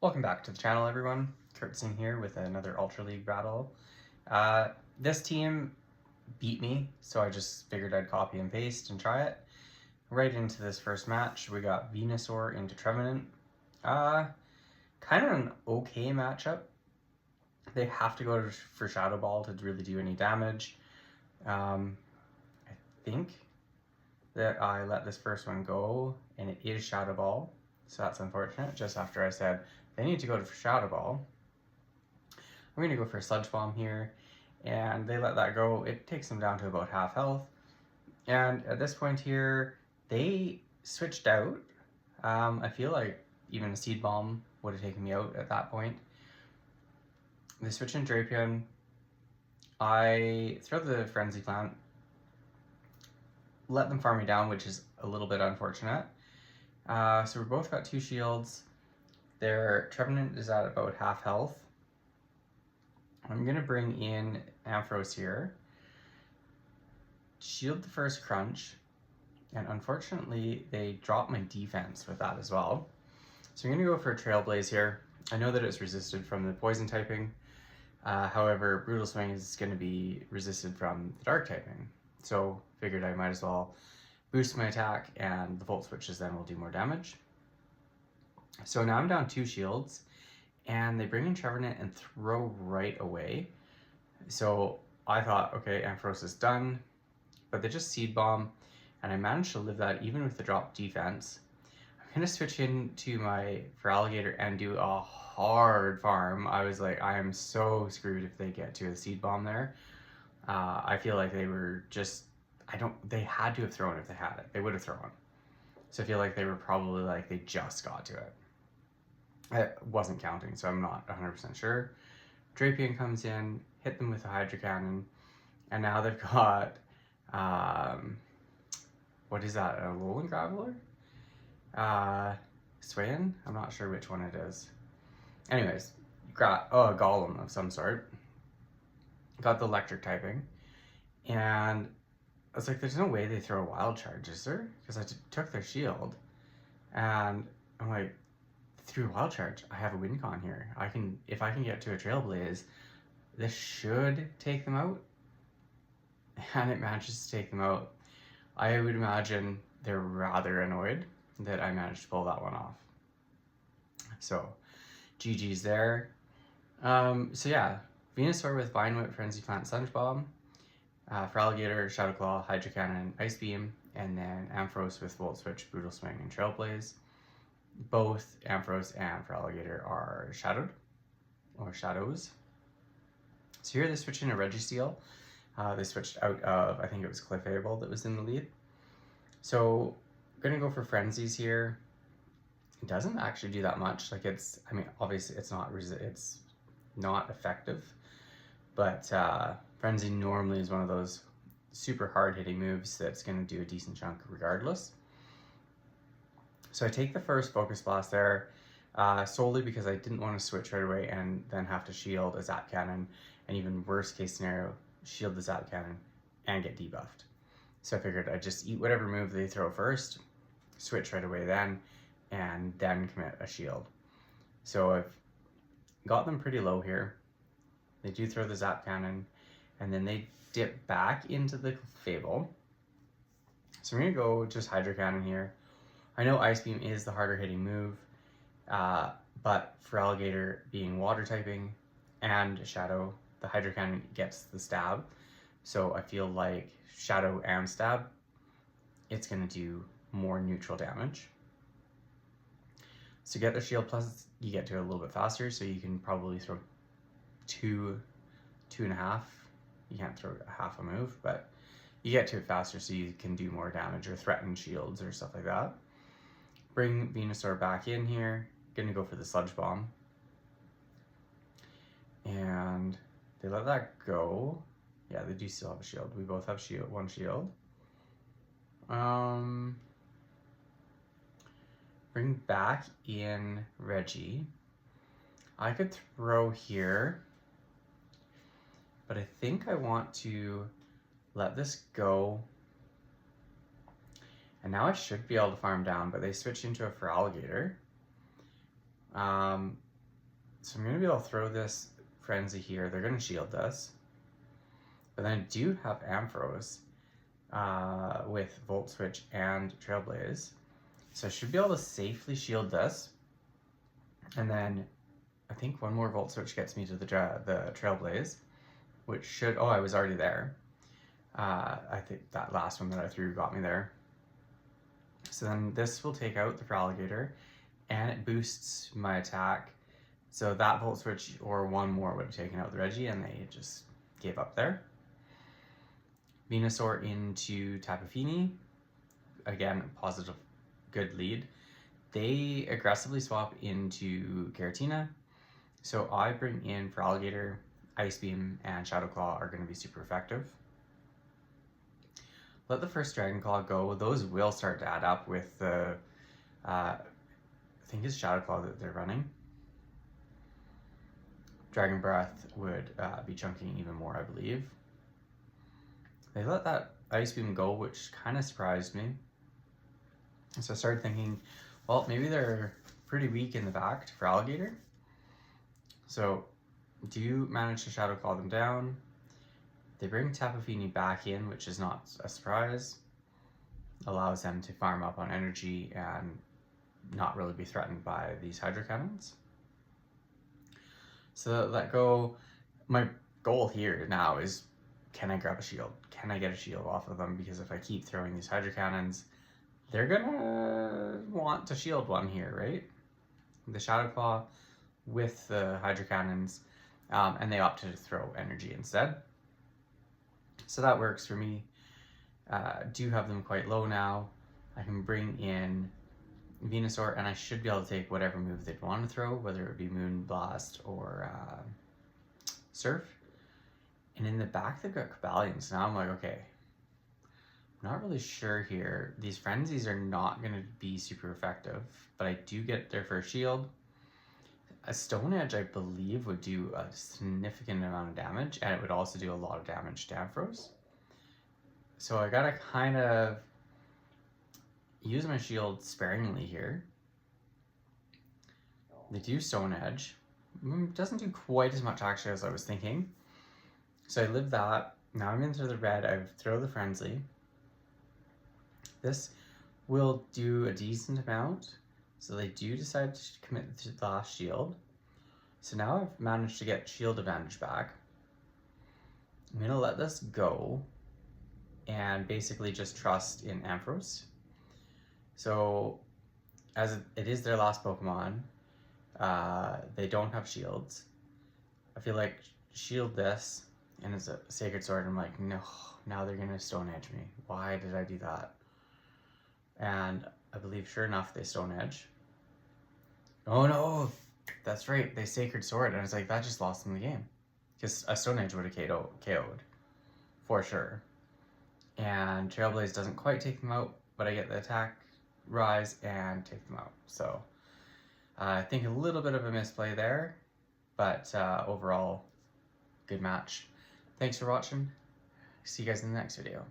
Welcome back to the channel, everyone. Kurtzing here with another Ultra League battle. This team beat me, so I just figured I'd copy and paste and try it. Right into this first match, we got Venusaur into Trevenant. Kind of an okay matchup. They have to go for Shadow Ball to really do any damage. I think that I let this first one go, and it is Shadow Ball, so that's unfortunate. Just after I said they need to go for Shadow Ball, I'm going to go for a Sludge Bomb here, and they let that go. It takes them down to about half health, and at this point here, they switched out. I feel like even a Seed Bomb would have taken me out at that point. They switch in Drapion. I throw the Frenzy Plant, let them farm me down, which is a little bit unfortunate. So we both got 2 shields. Their Trevenant is at about half health. I'm going to bring in Ampharos here. Shield the first crunch. And unfortunately, they dropped my defense with that as well. So I'm going to go for a Trailblaze here. I know that it's resisted from the poison typing. However, Brutal Swing is going to be resisted from the dark typing. So figured I might as well boost my attack, and the Volt Switches then will do more damage. So now I'm down 2 shields, and they bring in Trevenant and throw right away. So I thought, okay, Ampharos is done, but they just Seed Bomb, and I managed to live that even with the drop defense. I'm going to switch into my Feraligatr and do a hard farm. I was like, I am so screwed if they get to a Seed Bomb there. I feel like they were just, they had to have thrown if they had it. They would have thrown. So I feel like they were probably like, they just got to it. It wasn't counting, so I'm not 100% sure. Drapion comes in, hit them with a Hydro Cannon, and now they've got, what is that, a Alolan Graveler? Swayan? I'm not sure which one it is. Anyways, got a Golem of some sort. Got the electric typing, and I was like, there's no way they throw a Wild Charge, is there? Because I took their shield, and I'm like, through Wild Charge, I have a win con here. If I can get to a Trailblaze, this should take them out, and it manages to take them out. I would imagine they're rather annoyed that I managed to pull that one off. So, GG's there. So yeah, Venusaur with Vine Whip, Frenzy Plant, Sludge Bomb, Feraligatr, Shadow Claw, Hydro Cannon, Ice Beam, and then Ampharos with Volt Switch, Brutal Swing, and Trailblaze. Both Ampharos and Feraligatr are shadowed, or shadows. So here they switch in a Registeel. They switched out of, I think it was Clefable that was in the lead. So I'm gonna go for Frenzies here. It doesn't actually do that much. Like obviously it's not effective, but Frenzy normally is one of those super hard hitting moves that's gonna do a decent chunk regardless. So I take the first Focus Blast there, solely because I didn't want to switch right away and then have to shield a Zap Cannon, and even worst case scenario, shield the Zap Cannon and get debuffed. So I figured I'd just eat whatever move they throw first, switch right away then, and then commit a shield. So I've got them pretty low here. They do throw the Zap Cannon, and then they dip back into the Fable. So I'm going to go just Hydro Cannon here. I know Ice Beam is the harder hitting move, but Feraligatr being water typing and Shadow, the Hydro Cannon gets the stab. So I feel like Shadow and stab, it's going to do more neutral damage. So get the shield, plus you get to it a little bit faster, so you can probably throw 2.5. You can't throw half a move, but you get to it faster so you can do more damage or threaten shields or stuff like that. Bring Venusaur back in here. Gonna go for the Sludge Bomb. And they let that go. Yeah, they do still have a shield. We both have one shield. Bring back in Reggie. I could throw here, but I think I want to let this go. And now I should be able to farm down, but they switch into a Feraligatr. So I'm going to be able to throw this Frenzy here. They're going to shield this. But then I do have Ampharos with Volt Switch and Trailblaze. So I should be able to safely shield this. And then I think one more Volt Switch gets me to the Trailblaze, which should... Oh, I was already there. I think that last one that I threw got me there. So then this will take out the Feraligatr, and it boosts my attack. So that Volt Switch or one more would have taken out the Reggie, and they just gave up there. Venusaur into Tapu Fini. Again, positive, good lead. They aggressively swap into Giratina. So I bring in Feraligatr, Ice Beam, and Shadow Claw are going to be super effective. Let the first Dragon Claw go. Those will start to add up with the, I think it's Shadow Claw that they're running. Dragon Breath would be chunking even more, I believe. They let that Ice Beam go, which kind of surprised me. So I started thinking, well, maybe they're pretty weak in the back to Feraligatr. So do manage to Shadow Claw them down. They bring Tapu Fini back in, which is not a surprise. Allows them to farm up on energy and not really be threatened by these Hydro Cannons. So let go. My goal here now is, can I grab a shield? Can I get a shield off of them? Because if I keep throwing these Hydro Cannons, they're gonna want to shield one here, right? The Shadow Claw with the Hydro Cannons, and they opted to throw energy instead. So that works for me. Do have them quite low now. I can bring in Venusaur, and I should be able to take whatever move they'd want to throw, whether it be Moon Blast or Surf. And in the back, they've got Cobalions. Now I'm like, okay, I'm not really sure here. These Frenzies are not going to be super effective, but I do get their first shield. A Stone Edge, I believe, would do a significant amount of damage, and it would also do a lot of damage to Ampharos. So I gotta kind of use my shield sparingly here. They do Stone Edge. Doesn't do quite as much actually as I was thinking. So I live that. Now I'm into the red. I throw the Frenzy. This will do a decent amount. So they do decide to commit to the last shield. So now I've managed to get shield advantage back. I'm going to let this go and basically just trust in Ampharos. So as it is their last Pokemon, they don't have shields. I feel like shield this, and it's a Sacred Sword. I'm like, no, now they're going to Stone Edge me. Why did I do that? And I believe, sure enough, they Stone Edge. Oh no, that's right, they Sacred Sword. And I was like, that just lost them the game. Because a Stone Edge would have KO'd, for sure. And Trailblaze doesn't quite take them out, but I get the attack rise and take them out. So I think a little bit of a misplay there, but overall, good match. Thanks for watching. See you guys in the next video.